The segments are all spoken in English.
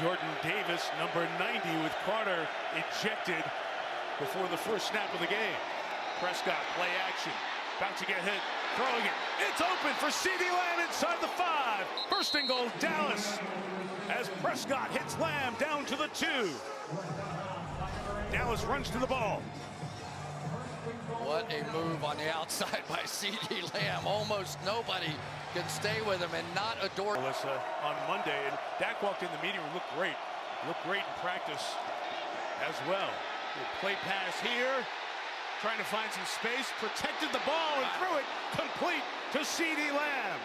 Jordan Davis, number 90, with Carter ejected before the first snap of the game. Prescott, play action, about to get hit, throwing it. It's open for CeeDee Lamb inside the 5. First and goal, Dallas, as Prescott hits Lamb down to the 2. Dallas runs to the ball. What a move on the outside by CeeDee Lamb. Almost nobody can stay with him and not adore. Melissa on Monday, and Dak walked in the meeting room, looked great in practice as well. Play pass here, trying to find some space, protected the ball and threw it complete to CeeDee Lamb.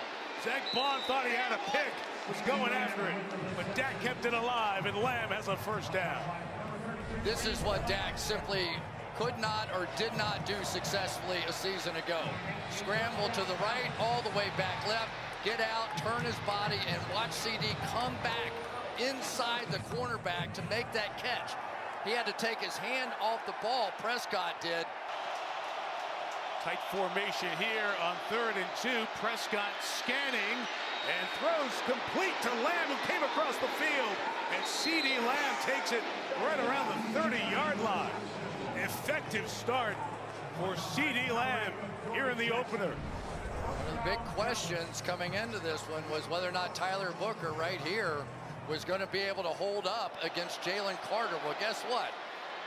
Zach Bond thought he had a pick, was going after it, but Dak kept it alive, and Lamb has a first down. This is what Dak simply could not or did not do successfully a season ago. Scramble to the right, all the way back left, get out, turn his body, and watch CeeDee come back inside the cornerback to make that catch. He had to take his hand off the ball, Prescott did. Tight formation here on 3rd and 2. Prescott scanning and throws complete to Lamb, who came across the field. And CeeDee Lamb takes it right around the 30-yard line. Effective start for CeeDee Lamb here in the opener. One of the big questions coming into this one was whether or not Tyler Booker right here was going to be able to hold up against Jalen Carter. Well, guess what?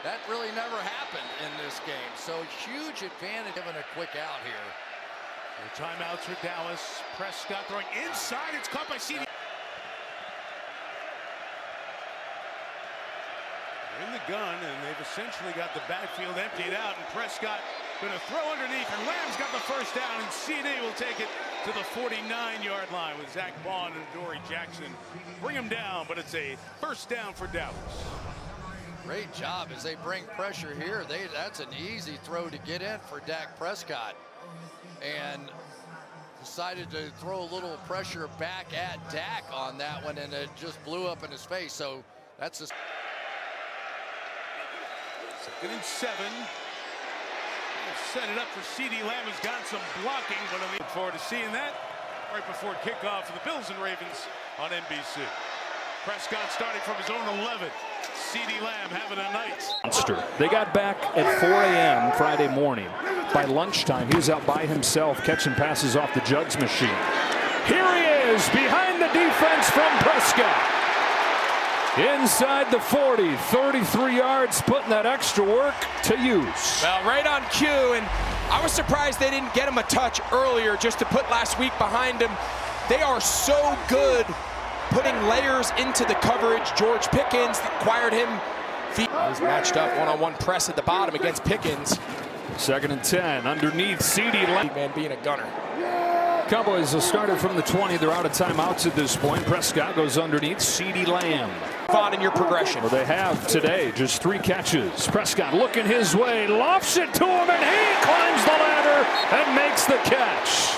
That really never happened in this game. So huge advantage, given a quick out here. The timeouts for Dallas. Prescott throwing inside. It's caught by CeeDee. In the gun, and they've essentially got the backfield emptied out, and Prescott going to throw underneath, and Lamb's got the first down, and CeeDee will take it to the 49-yard line with Zach Bond and Dory Jackson. Bring him down, but it's a first down for Dallas. Great job as they bring pressure here. That's an easy throw to get in for Dak Prescott, and decided to throw a little pressure back at Dak on that one, and it just blew up in his face. So that's a 2nd and 7. Set it up for CeeDee Lamb, who's got some blocking, but I look forward to seeing that right before kickoff for the Bills and Ravens on NBC. Prescott starting from his own 11. CeeDee Lamb having a night. They got back at 4 a.m. Friday morning. By lunchtime, he was out by himself catching passes off the jugs machine. Here he is behind the defense from Prescott. Inside the 40, 33 yards, putting that extra work to use. Well, right on cue, and I was surprised they didn't get him a touch earlier just to put last week behind him. They are so good putting layers into the coverage. George Pickens acquired him. He's matched up one-on-one press at the bottom against Pickens. 2nd and 10, underneath CeeDee Lamb. Man being a gunner. Cowboys have started from the 20. They're out of timeouts at this point. Prescott goes underneath CeeDee Lamb. On in your progression. Well, they have today just 3 catches. Prescott looking his way, lofts it to him, and he climbs the ladder and makes the catch.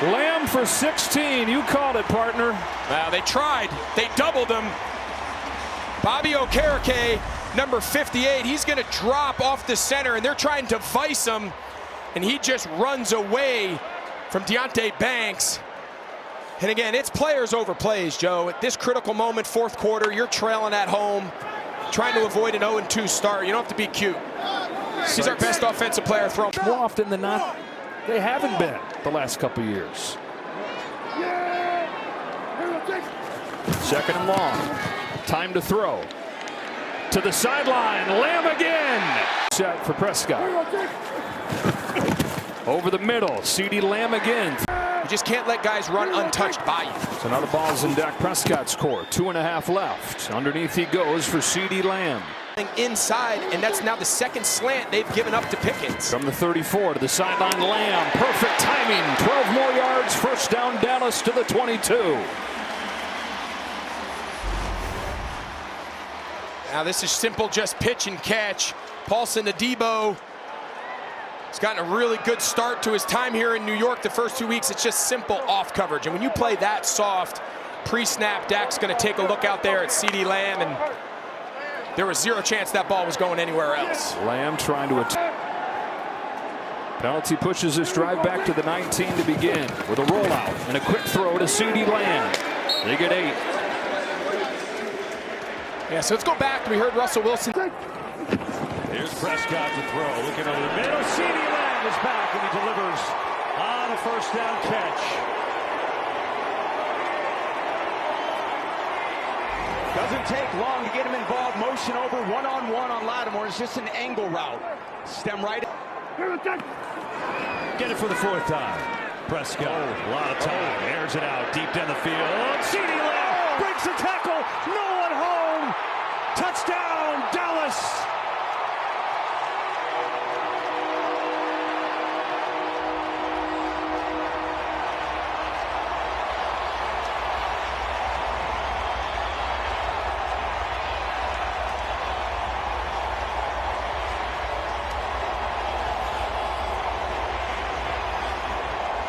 Lamb for 16. You called it, partner. Now they tried. They doubled him. Bobby Okereke, number 58, he's going to drop off the center, and they're trying to vice him, and he just runs away from Deonte Banks. And again, it's players over plays, Joe. At this critical moment, 4th quarter, you're trailing at home, trying to avoid an 0-2 start. You don't have to be cute. He's our best offensive player throwing. More often than not, they haven't been the last couple years. 2nd and long. Time to throw. To the sideline. Lamb again. Set for Prescott. Over the middle. CeeDee Lamb again. You just can't let guys run untouched by you. So now the ball's in Dak Prescott's court. 2.5 left. Underneath he goes for CeeDee Lamb. Inside, and that's now the 2nd slant they've given up to Pickens. From the 34 to the sideline, Lamb. Perfect timing. 12 more yards. First down, Dallas to the 22. Now this is simple, just pitch and catch. Paulson Adebo has gotten a really good start to his time here in New York. The first 2 weeks, it's just simple off coverage. And when you play that soft, pre-snap, Dak's going to take a look out there at CeeDee Lamb, and there was 0 chance that ball was going anywhere else. Lamb trying to attack. Penalty pushes this drive back to the 19 to begin with a rollout and a quick throw to CeeDee Lamb. They get 8. Yeah, so let's go back. We heard Russell Wilson. Here's Prescott to throw. Looking over the middle. CeeDee Lamb is back, and he delivers on a first down catch. Doesn't take long to get him involved. Motion over, one-on-one on Lattimore. It's just an angle route. Stem right. Get it for the fourth time. Prescott, a lot of time. Airs it out deep down the field. CeeDee Lamb breaks the tackle. No one home. Touchdown, Dallas.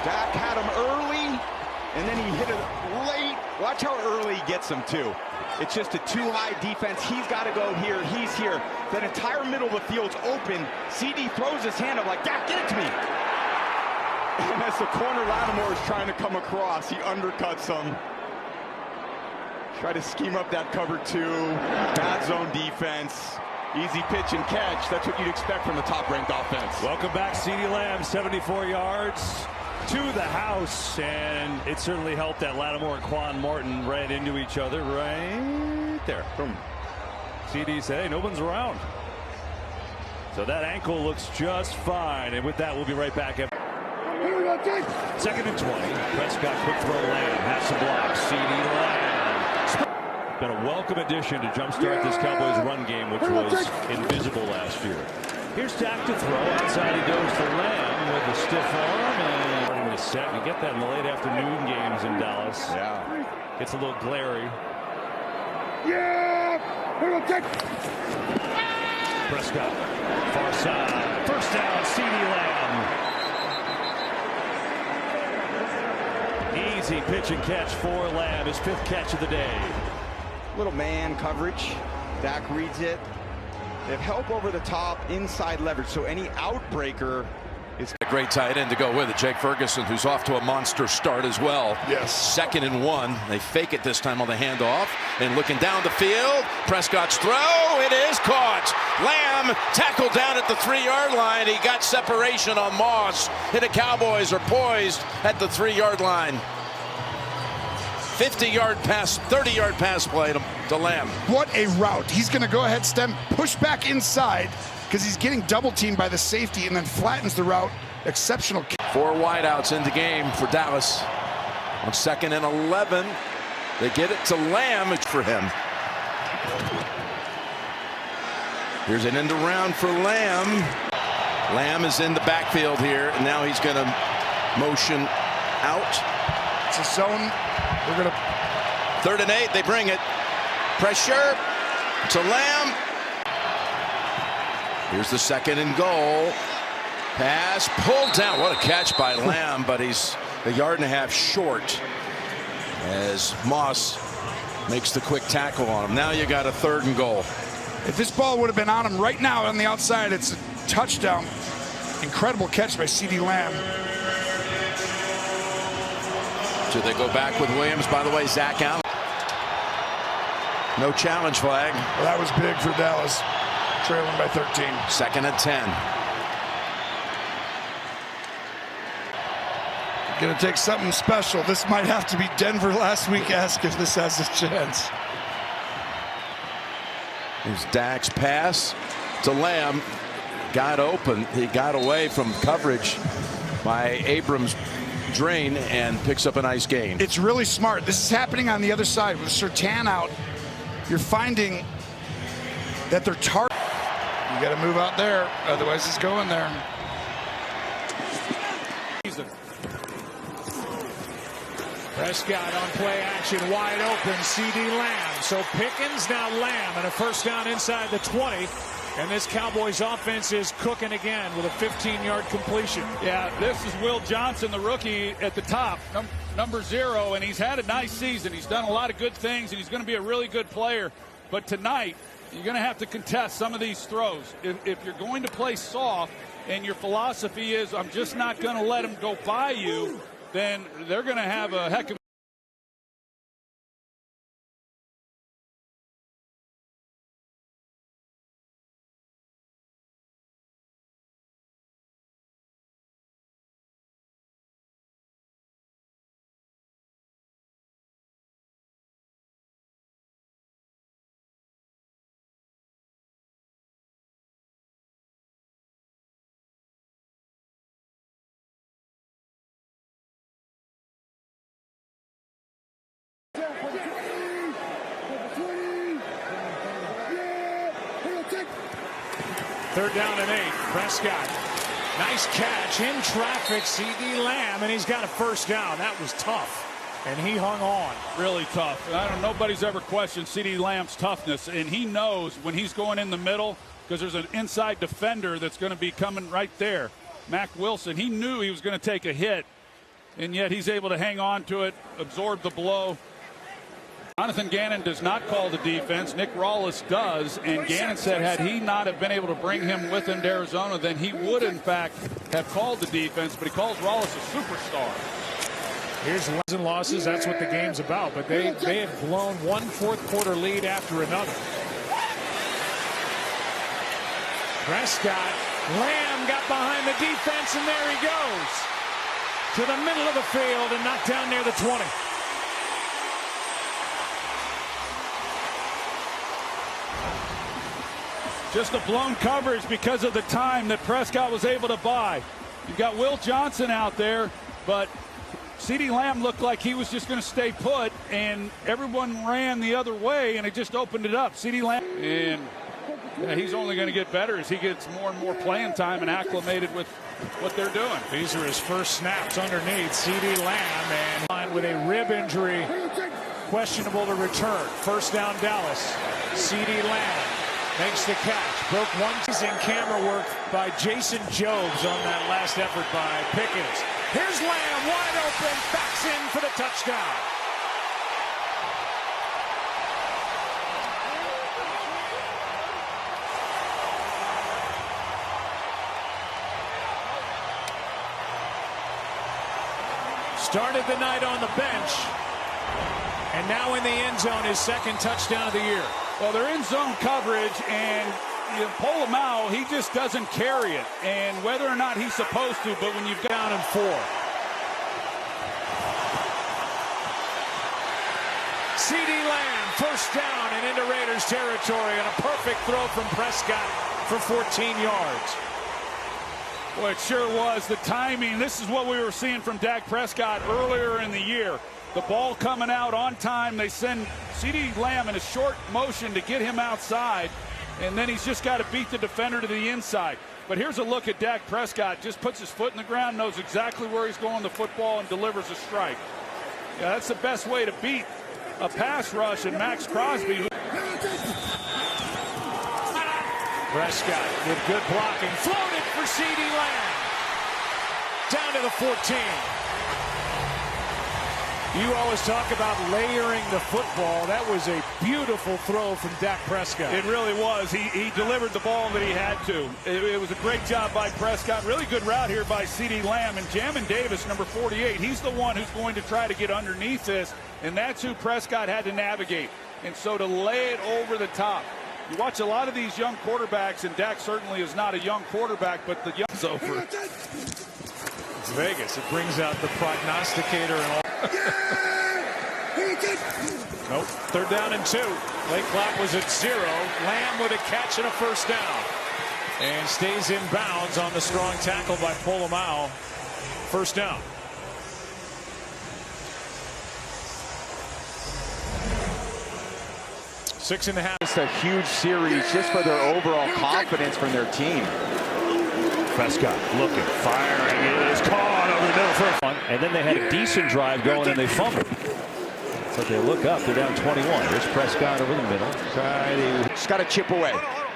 Dak had him early, and then he hit it late. Watch how early he gets him, too. It's just a too-high defense. He's got to go here. He's here. That entire middle of the field's open. CeeDee throws his hand up like, Dak, get it to me. And as the corner Lattimore is trying to come across, he undercuts him. Try to scheme up that cover two. Bad zone defense. Easy pitch and catch. That's what you'd expect from the top-ranked offense. Welcome back, CeeDee Lamb, 74 yards to the house, and it certainly helped that Lattimore and Quan Martin ran into each other right there. Boom. CeeDee said, hey, no one's around. So that ankle looks just fine, and with that, we'll be right back. Second and 20. Prescott, quick throw, Lamb, has some blocks. CeeDee Lamb. Been a welcome addition to jumpstart this Cowboys run game, which was invisible last year. Here's Dak to throw. Outside he goes to Lamb with a stiff arm and starting to set. You get that in the late afternoon games in Dallas. Yeah. Gets a little glary. Prescott, far side. First down, CeeDee Lamb. Easy pitch and catch for Lamb. His fifth catch of the day. Little man coverage. Dak reads it. They have help over the top, inside leverage, so any outbreaker is a great tight end to go with it. Jake Ferguson, who's off to a monster start as well. Yes. 2nd and 1. They fake it this time on the handoff. And looking down the field, Prescott's throw. It is caught. Lamb tackled down at the 3-yard line. He got separation on Moss. And the Cowboys are poised at the 3-yard line. 50-yard pass, 30-yard pass play to Lamb. What a route. He's going to go ahead, stem, push back inside because he's getting double teamed by the safety and then flattens the route. Exceptional. 4 wideouts in the game for Dallas. On 2nd and 11, they get it to Lamb. It's for him. Here's an end around for Lamb. Lamb is in the backfield here, and now he's going to motion out. It's a zone. We're going to 3rd and 8. They bring it. Pressure to Lamb. Here's the 2nd and goal. Pass pulled down. What a catch by Lamb, but he's a yard and a half short as Moss makes the quick tackle on him. Now you got a 3rd and goal. If this ball would have been on him right now on the outside, it's a touchdown. Incredible catch by CeeDee Lamb. Should they go back with Williams? By the way, Zach out. No challenge flag. Well, that was big for Dallas, trailing by 13. 2nd and 10. Going to take something special. This might have to be Denver last week-esque if this has a chance. Here's Dak's pass to Lamb. Got open. He got away from coverage by Abrams' drain and picks up a nice gain. It's really smart. This is happening on the other side with Surtain out. You're finding that they're targeting. You got to move out there, otherwise it's going there. Prescott on play action, wide open, CeeDee Lamb. So Pickens, now Lamb, and a first down inside the 20. And this Cowboys offense is cooking again with a 15-yard completion. Yeah, this is Will Johnson, the rookie at the top, number 0, and he's had a nice season. He's done a lot of good things, and he's going to be a really good player. But tonight, you're going to have to contest some of these throws. If you're going to play soft and your philosophy is, I'm just not going to let him go by you, then they're going to have a heck of Third down and 8. Prescott. Nice catch in traffic. CeeDee Lamb, and he's got a first down. That was tough. And he hung on. Really tough. Nobody's ever questioned CeeDee Lamb's toughness, and he knows when he's going in the middle because there's an inside defender that's going to be coming right there. Mack Wilson, he knew he was going to take a hit, and yet he's able to hang on to it, absorb the blow. Jonathan Gannon does not call the defense. Nick Rawlis does, and Gannon said had he not have been able to bring him with him to Arizona, then he would, in fact, have called the defense, but he calls Rawlis a superstar. Here's wins and losses. That's what the game's about. But they have blown one fourth-quarter lead after another. Prescott. Lamb got behind the defense, and there he goes. To the middle of the field and knocked down near the 20. Just a blown coverage because of the time that Prescott was able to buy. You've got Will Johnson out there, but CeeDee Lamb looked like he was just going to stay put, and everyone ran the other way, and it just opened it up. CeeDee Lamb, and he's only going to get better as he gets more and more playing time and acclimated with what they're doing. These are his first snaps underneath. CeeDee Lamb, and with a rib injury, questionable to return. First down, Dallas. CeeDee Lamb makes the catch. Broke one. In camera work by Jason Jobs on that last effort by Pickens. Here's Lamb, wide open, backs in for the touchdown. Started the night on the bench, and now in the end zone, his second touchdown of the year. Well, they're in zone coverage, and Polamalu, he just doesn't carry it. And whether or not he's supposed to, but when you've got down and 4. CeeDee Lamb, first down and into Raiders territory, and a perfect throw from Prescott for 14 yards. Well, it sure was. The timing, this is what we were seeing from Dak Prescott earlier in the year. The ball coming out on time. They send CeeDee Lamb in a short motion to get him outside, and then he's just got to beat the defender to the inside. But here's a look at Dak Prescott. Just puts his foot in the ground, knows exactly where he's going the football, and delivers a strike. Yeah, that's the best way to beat a pass rush, and Max Crosby. Prescott with good blocking. Floated for CeeDee Lamb. Down to the 14. You always talk about layering the football. That was a beautiful throw from Dak Prescott. It really was. He delivered the ball that he had to. It was a great job by Prescott. Really good route here by CeeDee Lamb. And Jamin Davis, number 48, he's the one who's going to try to get underneath this. And that's who Prescott had to navigate. And so to lay it over the top. You watch a lot of these young quarterbacks, and Dak certainly is not a young quarterback, but the young's over. It's Vegas. It brings out the prognosticator and all. Nope. Third down and 2. Play clock was at 0. Lamb with a catch and a first down. And stays in bounds on the strong tackle by Polamalu. First down. Six and a half. It's a huge series just for their overall confidence from their team. Prescott looking, firing, it is caught over the middle for a fun. And then they had a decent drive going and they fumbled. So they look up, they're down 21. Here's Prescott over the middle. Just got to chip away.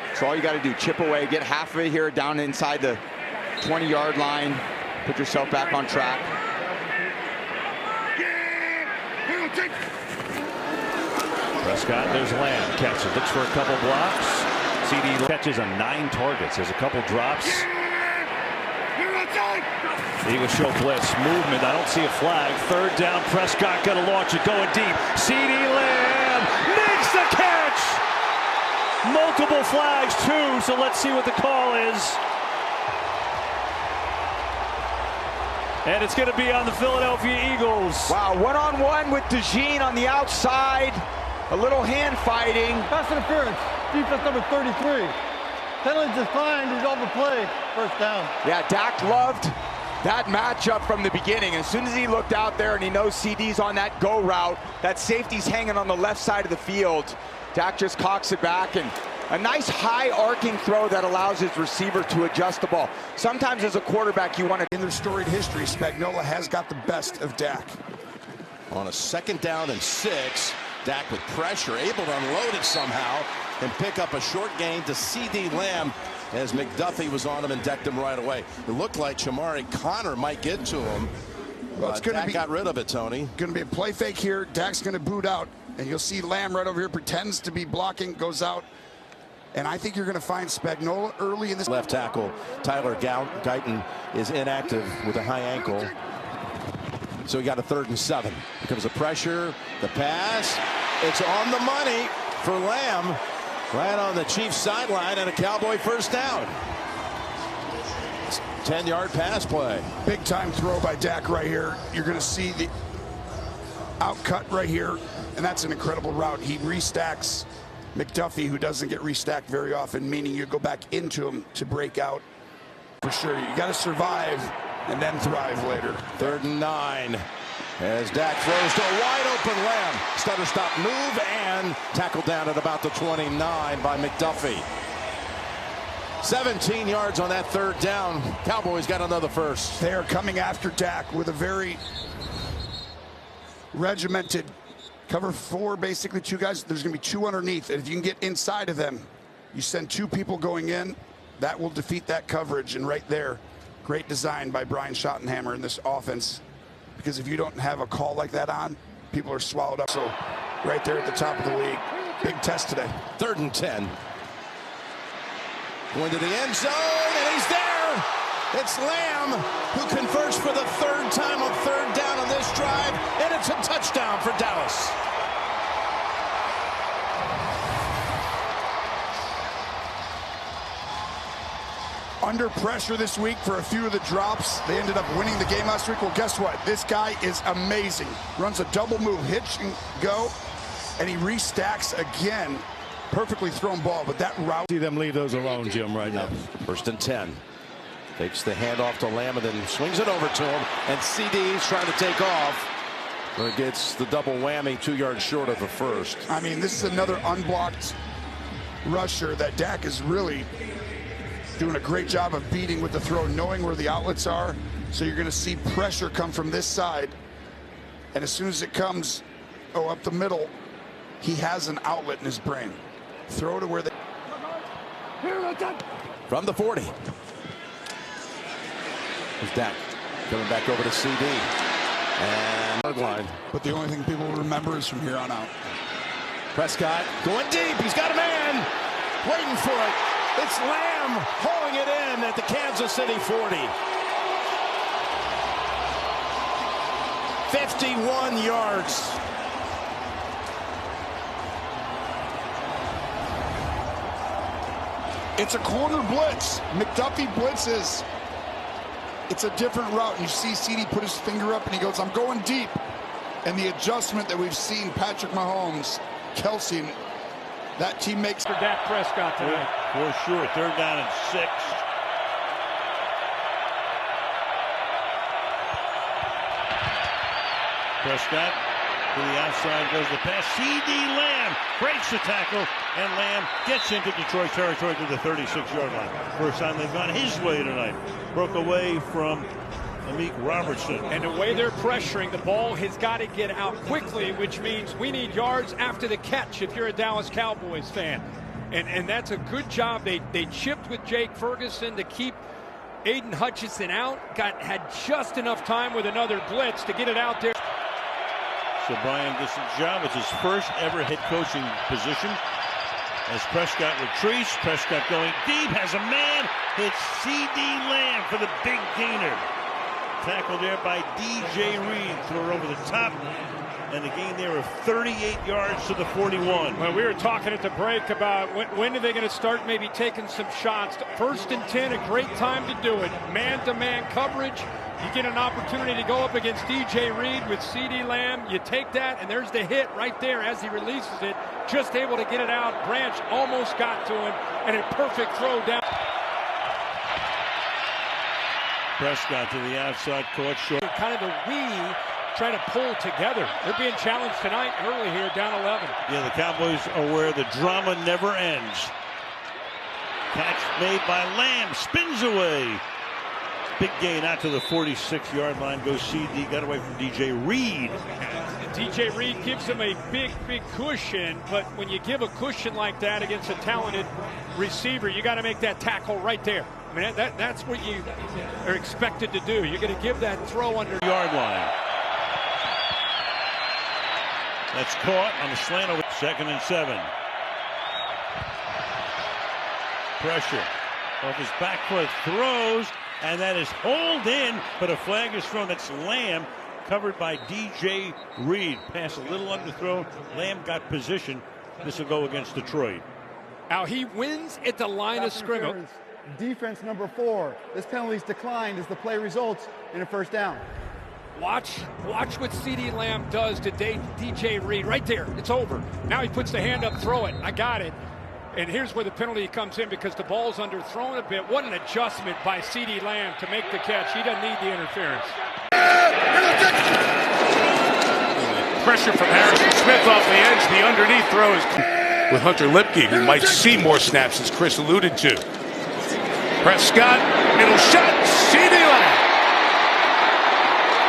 That's all you got to do. Chip away, get half of it here down inside the 20-yard line. Put yourself back on track. Prescott, there's Lamb, catches, looks for a couple blocks. CeeDee catches on 9 targets. There's a couple drops. Eagles show blitz, movement, I don't see a flag. Third down, Prescott gonna launch it, going deep. CeeDee Lamb makes the catch! Multiple flags too, so let's see what the call is. And it's gonna be on the Philadelphia Eagles. Wow, one-on-one with DeJean on the outside. A little hand fighting. Pass interference. Defense number 33. Penalty declined. He's over play. First down. Yeah, Dak loved That matchup from the beginning, as soon as he looked out there and he knows CeeDee's on that go route, that safety's hanging on the left side of the field, Dak just cocks it back, and a nice high arcing throw that allows his receiver to adjust the ball. Sometimes as a quarterback you want to... In their storied history, Spagnuolo has got the best of Dak. On a 2nd down and 6, Dak with pressure, able to unload it somehow and pick up a short gain to CeeDee Lamb as McDuffie was on him and decked him right away. It looked like Shamari Connor might get to him. Well, it's going to be... got rid of it, Tony. Going to be a play fake here. Dak's going to boot out. And you'll see Lamb right over here, pretends to be blocking, goes out. And I think you're going to find Spagnuolo early in this. Left tackle Tyler Guyton is inactive with a high ankle. So he got a 3rd and 7. Here comes the pressure, the pass. It's on the money for Lamb. Right on the Chiefs sideline and a Cowboy 1st down. 10-yard pass play. Big time throw by Dak right here. You're going to see the outcut right here. And that's an incredible route. He restacks McDuffie, who doesn't get restacked very often, meaning you go back into him to break out. For sure, you got to survive and then thrive later. 3rd and 9 as Dak throws to a wide open Lamb. Stutter stop move and tackled down at about the 29 by McDuffie. 17 yards on that 3rd down. Cowboys got another 1st. They are coming after Dak with a very regimented cover 4, basically 2 guys. There's going to be 2 underneath, and if you can get inside of them, you send 2 people going in, that will defeat that coverage. And right there, great design by Brian Schottenheimer in this offense, because if you don't have a call like that on, people are swallowed up. So right there at the top of the league, big test today. 3rd and 10. Going to the end zone, and he's there. It's Lamb who converts for the 3rd time on 3rd down on this drive, and it's a touchdown for Dallas. Under pressure this week for a few of the drops. They ended up winning the game last week. Well, guess what? This guy is amazing. Runs a double move, hitch and go, and he restacks again. Perfectly thrown ball, but that route... See them leave those alone, Jim, right now. 1st and 10. Takes the handoff to Lamb and then swings it over to him. And CeeDee's trying to take off. But gets the double whammy, 2 yards short of the 1st. I mean, this is another unblocked rusher that Dak is really doing a great job of beating with the throw, knowing where the outlets are. So you're going to see pressure come from this side. And as soon as it comes, up the middle, he has an outlet in his brain. Throw to where they... From the 40. There's Dak coming back over to CeeDee. And line. But the only thing people will remember is from here on out. Prescott going deep. He's got a man waiting for it. It's Lamb hauling it in at the Kansas City 40. 51 yards. It's a corner blitz. McDuffie blitzes. It's a different route. You see CeeDee put his finger up and he goes, I'm going deep. And the adjustment that we've seen Patrick Mahomes, Kelsey, that team makes for Dak Prescott tonight. For sure. 3rd down and 6. Prescott to the outside goes the pass. CeeDee Lamb breaks the tackle, and Lamb gets into Detroit territory to the 36-yard line. First time they've gone his way tonight. Broke away from Amik Robertson. And the way they're pressuring, the ball has got to get out quickly, which means we need yards after the catch if you're a Dallas Cowboys fan. And that's a good job. They chipped with Jake Ferguson to keep Aiden Hutchinson out. Had just enough time with another blitz to get it out there. So Brian gets the job. It's his first ever head coaching position. As Prescott retreats, Prescott going deep, has a man, hits CeeDee Lamb for the big gainer. Tackled there by DJ Reed, threw it over the top, and a gain there of 38 yards to the 41. Well, we were talking at the break about when are they going to start maybe taking some shots. 1st and 10, a great time to do it. Man-to-man coverage. You get an opportunity to go up against DJ Reed with CeeDee Lamb. You take that, and there's the hit right there as he releases it. Just able to get it out. Branch almost got to him, and a perfect throw down. Prescott to the outside, caught short. Kind of the trying to pull together. They're being challenged tonight early here, down 11. Yeah, the Cowboys are where the drama never ends. Catch made by Lamb, spins away. Big gain out to the 46-yard line. Goes CeeDee, got away from DJ Reed. DJ Reed gives him a big cushion, but when you give a cushion like that against a talented receiver, you got to make that tackle right there. I mean, that's what you are expected to do. You're going to give that throw under yard line. That's caught on the slant over 2nd and 7. Pressure off his back foot, throws, and that is hauled in, but a flag is thrown. That's Lamb, covered by DJ Reed. Pass a little underthrown. Lamb got position. This will go against Detroit. Now he wins at the line of scrimmage. Defense number 4. This penalty's declined as the play results in a first down. Watch what CeeDee Lamb does to DJ Reed. Right there, it's over. Now he puts the hand up, throw it. I got it. And here's where the penalty comes in because the ball's underthrown a bit. What an adjustment by CeeDee Lamb to make the catch. He doesn't need the interference. Pressure from Harrison Smith off the edge. The underneath throw is with Hunter Lipke, who might see more snaps, as Chris alluded to. Prescott, middle shot, CeeDee Lamb.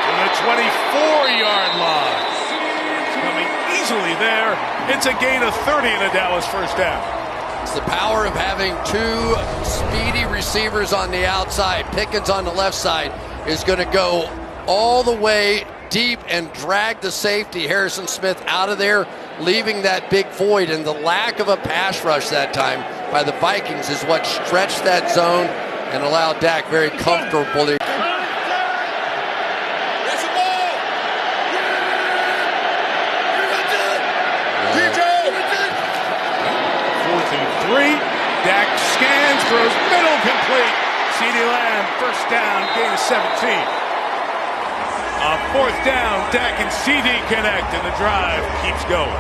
To the 24-yard line. Coming easily there. It's a gain of 30 and a Dallas first down. It's the power of having two speedy receivers on the outside. Pickens on the left side is going to go all the way deep and drag the safety, Harrison Smith, out of there, leaving that big void. And the lack of a pass rush that time by the Vikings is what stretched that zone and allowed Dak very comfortably. Dak scans, throws middle, complete. CeeDee Lamb, first down, gain of 17. On fourth down, Dak and CeeDee connect, and the drive keeps going.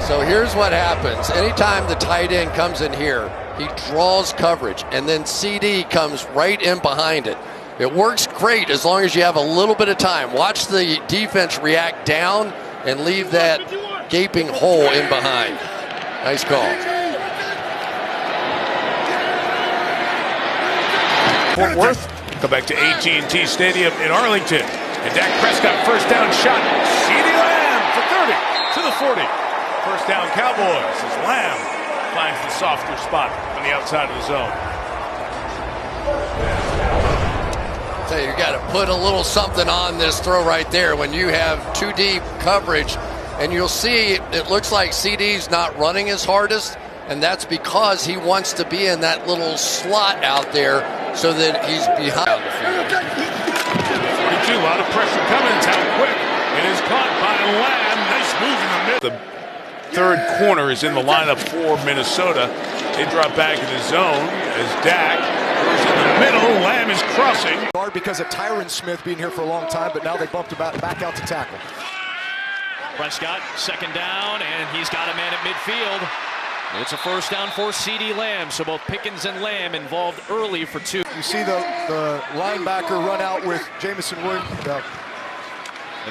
So here's what happens. Anytime the tight end comes in here, he draws coverage, and then CeeDee comes right in behind it. It works great as long as you have a little bit of time. Watch the defense react down and leave that gaping hole in behind. Nice call. Fort Worth, come back to AT&T Stadium in Arlington. And Dak Prescott, first down shot. CeeDee Lamb for 30 to the 40. First down Cowboys as Lamb finds the softer spot on the outside of the zone. So you got to put a little something on this throw right there when you have too deep coverage, and you'll see it looks like CeeDee's not running his hardest, and that's because he wants to be in that little slot out there so that he's behind the field. 42, a lot of pressure coming. It's out quick. It is caught by Lamb. Nice move in the middle. The third corner is in the lineup for Minnesota. They drop back in the zone as Dak goes in the middle. Lamb is crossing. Because of Tyron Smith being here for a long time, but now they bumped him back out to tackle. Prescott, second down, and he's got a man at midfield. It's a first down for CeeDee Lamb, so both Pickens and Lamb involved early for 2. You see the linebacker run out with Jamison Williams.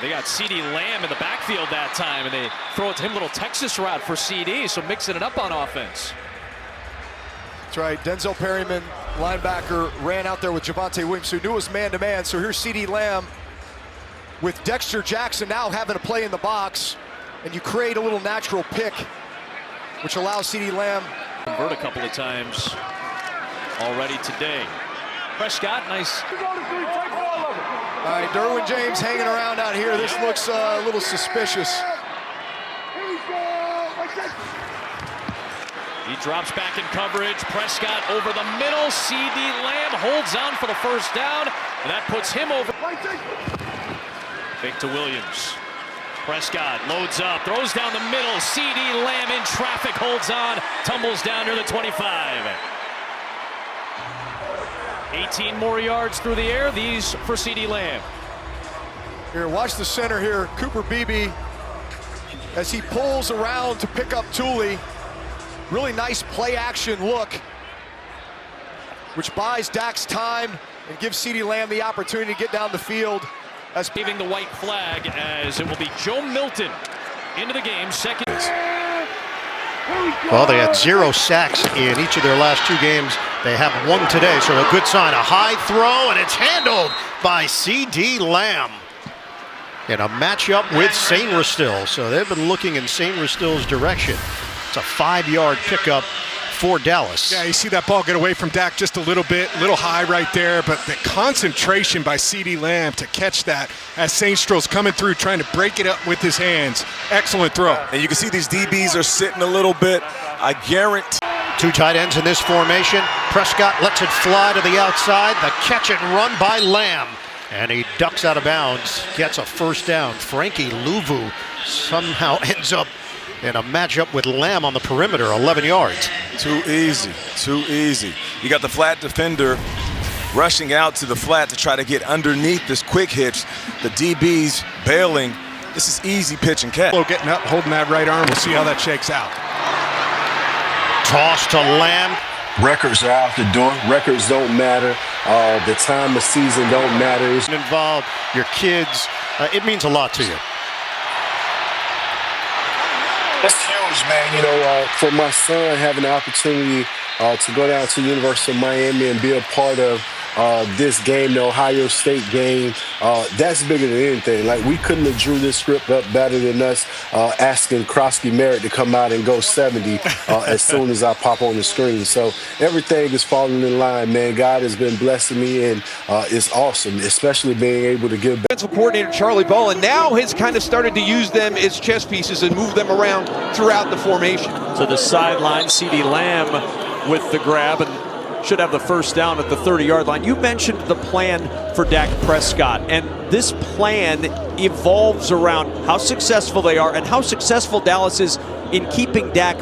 They got CeeDee Lamb in the backfield that time, and they throw it to him, little Texas route for CeeDee, so mixing it up on offense. That's right. Denzel Perryman, linebacker, ran out there with Javonte Williams, who knew it was man-to-man. So here's CeeDee Lamb with Dexter Jackson now having to play in the box, and you create a little natural pick, which allows CeeDee Lamb convert a couple of times already today. Prescott, nice. All right, Derwin James hanging around out here. This looks a little suspicious. He drops back in coverage. Prescott over the middle. CeeDee Lamb holds on for the first down, and that puts him over. Fake to Williams. Prescott loads up, throws down the middle. CeeDee Lamb in traffic, holds on, tumbles down near the 25. 18 more yards through the air. These for CeeDee Lamb. Here, watch the center here, Cooper Beebe, as he pulls around to pick up Thule. Really nice play action look, which buys Dak's time and gives CeeDee Lamb the opportunity to get down the field. As waving the white flag, as it will be Joe Milton into the game, second. Well, they had 0 sacks in each of their last 2 games. They have 1 today, so a good sign. A high throw, and it's handled by CeeDee Lamb in a matchup with St. Restill. So they've been looking in St. Restill's direction. It's a 5-yard pickup for Dallas. Yeah, you see that ball get away from Dak just a little bit, a little high right there, but the concentration by CeeDee Lamb to catch that as St. Restill's coming through trying to break it up with his hands. Excellent throw. And you can see these DBs are sitting a little bit. I guarantee. 2 tight ends in this formation. Prescott lets it fly to the outside. The catch and run by Lamb. And he ducks out of bounds, gets a first down. Frankie Louvu somehow ends up in a matchup with Lamb on the perimeter, 11 yards. Too easy, too easy. You got the flat defender rushing out to the flat to try to get underneath this quick hitch. The DB's bailing. This is easy pitch and catch. Getting up, holding that right arm. We'll see how that shakes out. Toss to Lamb. Records are out the door. Records don't matter. The time of season don't matter. Involved, your kids, it means a lot to you. It's huge, man. You know, for my son having the opportunity to go down to the University of Miami and be a part of this game, the Ohio State game, that's bigger than anything. Like, we couldn't have drew this script up better than us asking Krosky Merritt to come out and go 70 as soon as I pop on the screen. So everything is falling in line, man. God has been blessing me, and it's awesome, especially being able to give back. Defensive coordinator Charlie Ballin now has kind of started to use them as chess pieces and move them around throughout the formation. To the sideline, CeeDee Lamb with the grab and should have the first down at the 30-yard line. You mentioned the plan for Dak Prescott, and this plan evolves around how successful they are and how successful Dallas is in keeping Dak